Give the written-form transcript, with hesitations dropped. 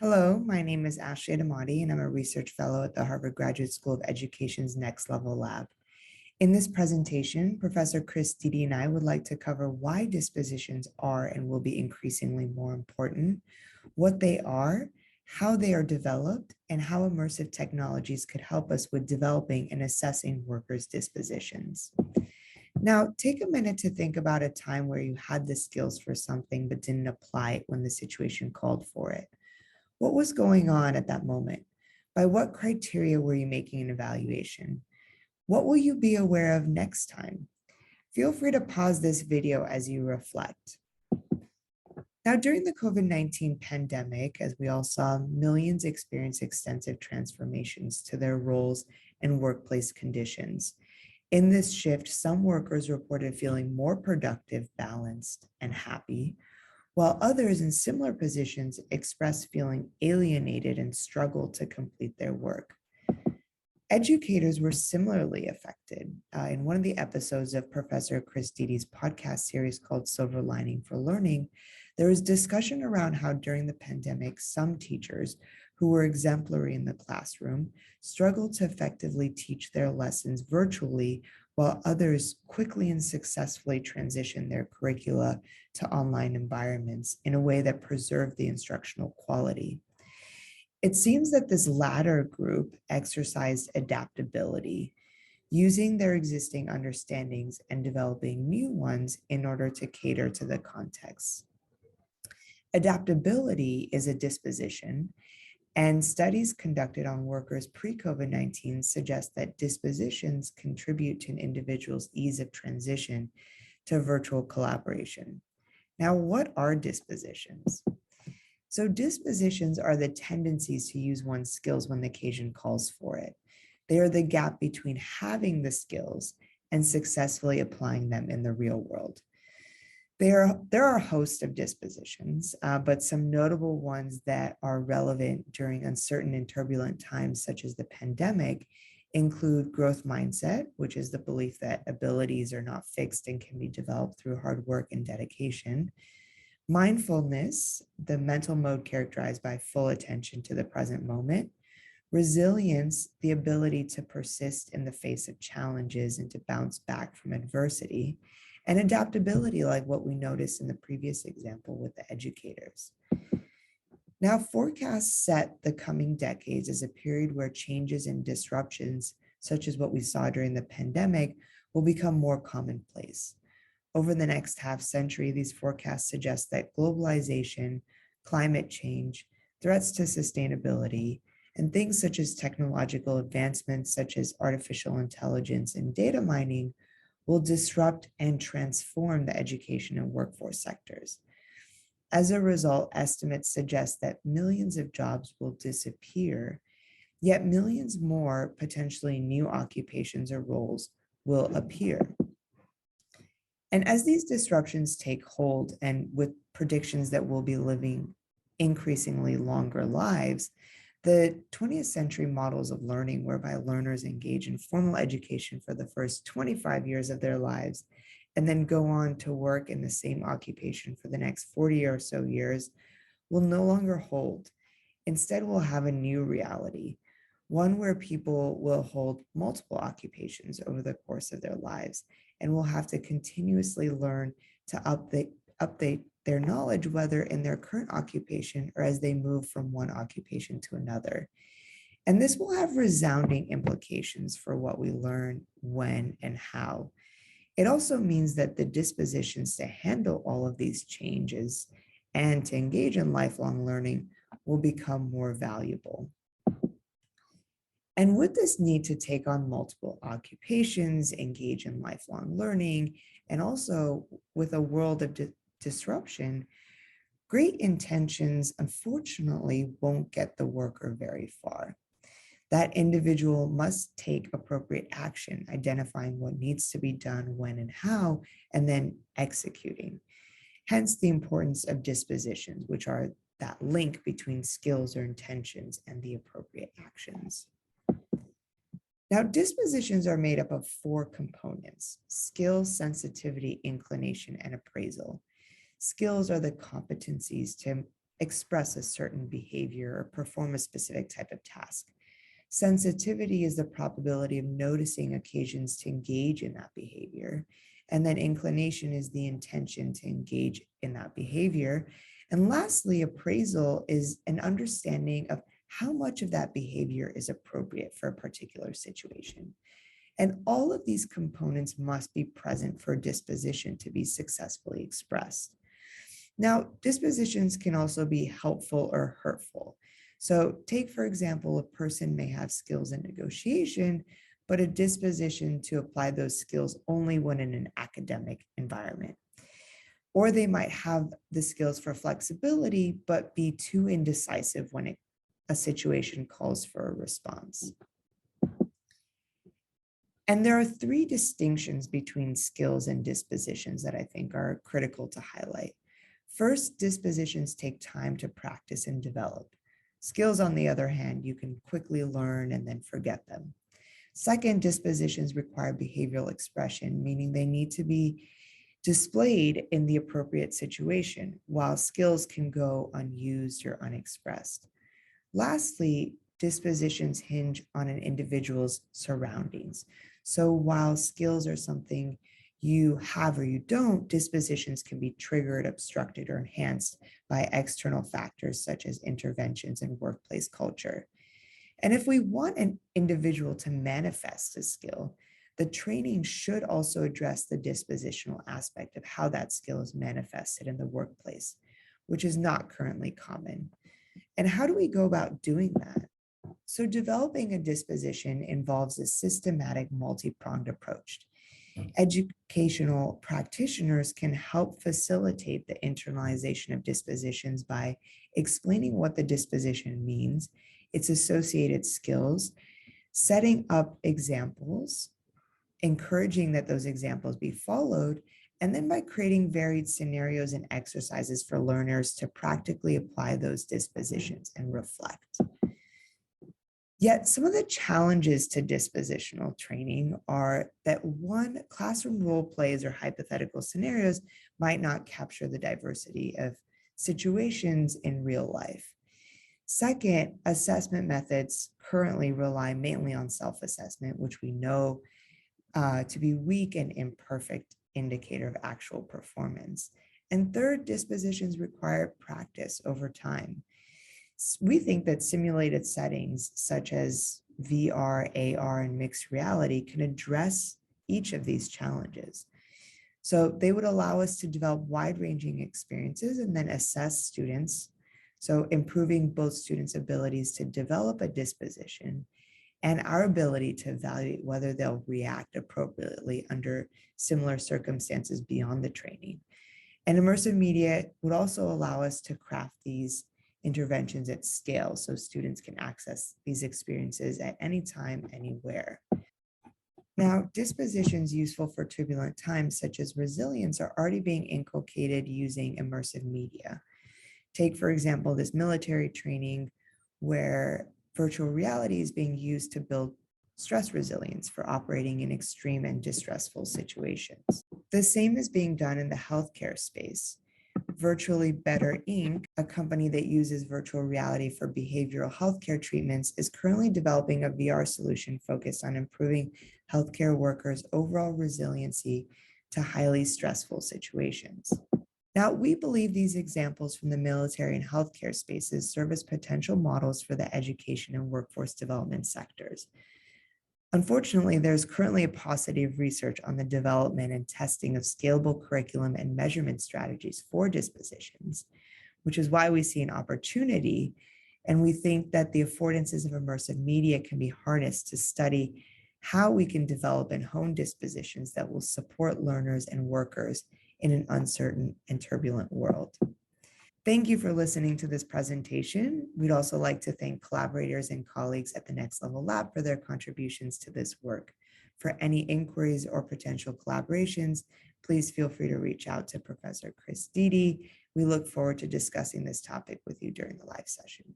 Hello, my name is Ashley Damati, and I'm a research fellow at the Harvard Graduate School of Education's Next Level Lab. In this presentation, Professor Chris Dede and I would like to cover why dispositions are and will be increasingly more important, what they are, how they are developed, and how immersive technologies could help us with developing and assessing workers' dispositions. Now, take a minute to think about a time where you had the skills for something but didn't apply it when the situation called for it. What was going on at that moment? By what criteria were you making an evaluation? What will you be aware of next time? Feel free to pause this video as you reflect. Now, during the COVID-19 pandemic, as we all saw, millions experienced extensive transformations to their roles and workplace conditions. In this shift, some workers reported feeling more productive, balanced, and happy, while others in similar positions expressed feeling alienated and struggled to complete their work. Educators were similarly affected. In one of the episodes of Professor Chris Dede's podcast series called Silver Lining for Learning, there was discussion around how during the pandemic, some teachers who were exemplary in the classroom struggled to effectively teach their lessons virtually, while others quickly and successfully transitioned their curricula to online environments in a way that preserved the instructional quality. It seems that this latter group exercised adaptability, using their existing understandings and developing new ones in order to cater to the context. Adaptability is a disposition, and studies conducted on workers pre-COVID-19 suggest that dispositions contribute to an individual's ease of transition to virtual collaboration. Now, what are dispositions? So dispositions are the tendencies to use one's skills when the occasion calls for it. They are the gap between having the skills and successfully applying them in the real world. There are a host of dispositions, but some notable ones that are relevant during uncertain and turbulent times, such as the pandemic, include growth mindset, which is the belief that abilities are not fixed and can be developed through hard work and dedication. Mindfulness, the mental mode characterized by full attention to the present moment. Resilience, the ability to persist in the face of challenges and to bounce back from adversity. And adaptability, like what we noticed in the previous example with the educators. Now, forecasts set the coming decades as a period where changes and disruptions, such as what we saw during the pandemic, will become more commonplace. Over the next half century, these forecasts suggest that globalization, climate change, threats to sustainability, and things such as technological advancements such as artificial intelligence and data mining will disrupt and transform the education and workforce sectors. As a result, estimates suggest that millions of jobs will disappear, yet millions more potentially new occupations or roles will appear. And as these disruptions take hold, and with predictions that we'll be living increasingly longer lives, the 20th century models of learning, whereby learners engage in formal education for the first 25 years of their lives, and then go on to work in the same occupation for the next 40 or so years, will no longer hold. Instead, we'll have a new reality, one where people will hold multiple occupations over the course of their lives, and will have to continuously learn to update their knowledge, whether in their current occupation or as they move from one occupation to another. And this will have resounding implications for what we learn, when, and how. It also means that the dispositions to handle all of these changes and to engage in lifelong learning will become more valuable. And with this need to take on multiple occupations, engage in lifelong learning, and also with a world of disruption, great intentions, unfortunately, won't get the worker very far. That individual must take appropriate action, identifying what needs to be done, when and how, and then executing. Hence the importance of dispositions, which are that link between skills or intentions and the appropriate actions. Now, dispositions are made up of 4 components: skill, sensitivity, inclination, and appraisal. Skills are the competencies to express a certain behavior or perform a specific type of task. Sensitivity is the probability of noticing occasions to engage in that behavior. And then inclination is the intention to engage in that behavior. And lastly, appraisal is an understanding of how much of that behavior is appropriate for a particular situation. And all of these components must be present for disposition to be successfully expressed. Now, dispositions can also be helpful or hurtful. So take, for example, a person may have skills in negotiation, but a disposition to apply those skills only when in an academic environment. Or they might have the skills for flexibility, but be too indecisive when a situation calls for a response. And there are three distinctions between skills and dispositions that I think are critical to highlight. First, dispositions take time to practice and develop. Skills, on the other hand, you can quickly learn and then forget them. Second, dispositions require behavioral expression, meaning they need to be displayed in the appropriate situation, while skills can go unused or unexpressed. Lastly, dispositions hinge on an individual's surroundings. So while skills are something you have or you don't, dispositions can be triggered, obstructed, or enhanced by external factors such as interventions in workplace culture. And if we want an individual to manifest a skill, the training should also address the dispositional aspect of how that skill is manifested in the workplace, which is not currently common. And how do we go about doing that? So developing a disposition involves a systematic, multi-pronged approach. Educational practitioners can help facilitate the internalization of dispositions by explaining what the disposition means, its associated skills, setting up examples, encouraging that those examples be followed, and then by creating varied scenarios and exercises for learners to practically apply those dispositions and reflect. Yet some of the challenges to dispositional training are that one, classroom role plays or hypothetical scenarios might not capture the diversity of situations in real life. Second, assessment methods currently rely mainly on self-assessment, which we know to be weak and imperfect indicator of actual performance. And third, dispositions require practice over time. We think that simulated settings such as VR, AR, and mixed reality can address each of these challenges. So they would allow us to develop wide-ranging experiences and then assess students, so improving both students' abilities to develop a disposition and our ability to evaluate whether they'll react appropriately under similar circumstances beyond the training. And immersive media would also allow us to craft these interventions at scale so students can access these experiences at any time, anywhere. Now, dispositions useful for turbulent times, such as resilience, are already being inculcated using immersive media. Take, for example, this military training where virtual reality is being used to build stress resilience for operating in extreme and distressful situations. The same is being done in the healthcare space. Virtually Better Inc., a company that uses virtual reality for behavioral healthcare treatments, is currently developing a VR solution focused on improving healthcare workers' overall resiliency to highly stressful situations. Now, we believe these examples from the military and healthcare spaces serve as potential models for the education and workforce development sectors. Unfortunately, there's currently a paucity of research on the development and testing of scalable curriculum and measurement strategies for dispositions, which is why we see an opportunity. And we think that the affordances of immersive media can be harnessed to study how we can develop and hone dispositions that will support learners and workers in an uncertain and turbulent world. Thank you for listening to this presentation. We'd also like to thank collaborators and colleagues at the Next Level Lab for their contributions to this work. For any inquiries or potential collaborations, please feel free to reach out to Professor Chris Dede. We look forward to discussing this topic with you during the live session.